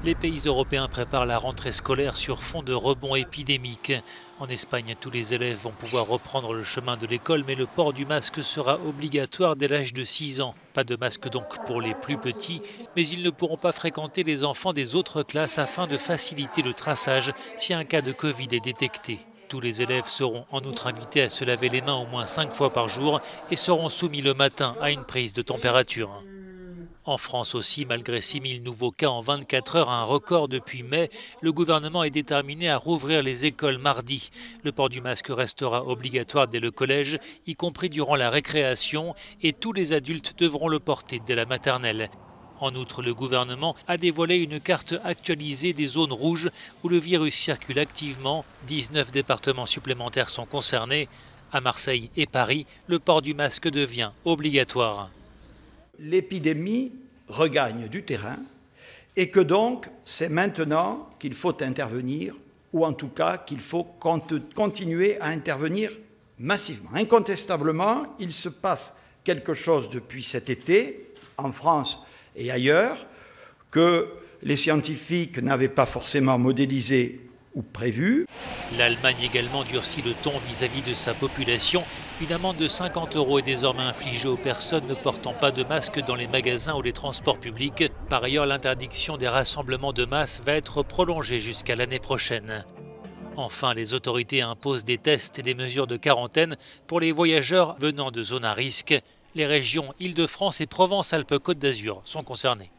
Les pays européens préparent la rentrée scolaire sur fond de rebond épidémique. En Espagne, tous les élèves vont pouvoir reprendre le chemin de l'école, mais le port du masque sera obligatoire dès l'âge de 6 ans. Pas de masque donc pour les plus petits, mais ils ne pourront pas fréquenter les enfants des autres classes afin de faciliter le traçage si un cas de Covid est détecté. Tous les élèves seront en outre invités à se laver les mains au moins 5 fois par jour et seront soumis le matin à une prise de température. En France aussi, malgré 6 000 nouveaux cas en 24 heures, un record depuis mai, le gouvernement est déterminé à rouvrir les écoles mardi. Le port du masque restera obligatoire dès le collège, y compris durant la récréation, et tous les adultes devront le porter dès la maternelle. En outre, le gouvernement a dévoilé une carte actualisée des zones rouges où le virus circule activement. 19 départements supplémentaires sont concernés. À Marseille et Paris, le port du masque devient obligatoire. L'épidémie regagne du terrain et que donc c'est maintenant qu'il faut intervenir, ou en tout cas qu'il faut continuer à intervenir massivement. Incontestablement, il se passe quelque chose depuis cet été, en France et ailleurs, que les scientifiques n'avaient pas forcément modélisé ou prévu. L'Allemagne également durcit le ton vis-à-vis de sa population. Une amende de 50 € est désormais infligée aux personnes ne portant pas de masque dans les magasins ou les transports publics. Par ailleurs, l'interdiction des rassemblements de masse va être prolongée jusqu'à l'année prochaine. Enfin, les autorités imposent des tests et des mesures de quarantaine pour les voyageurs venant de zones à risque. Les régions Île-de-France et Provence-Alpes-Côte d'Azur sont concernées.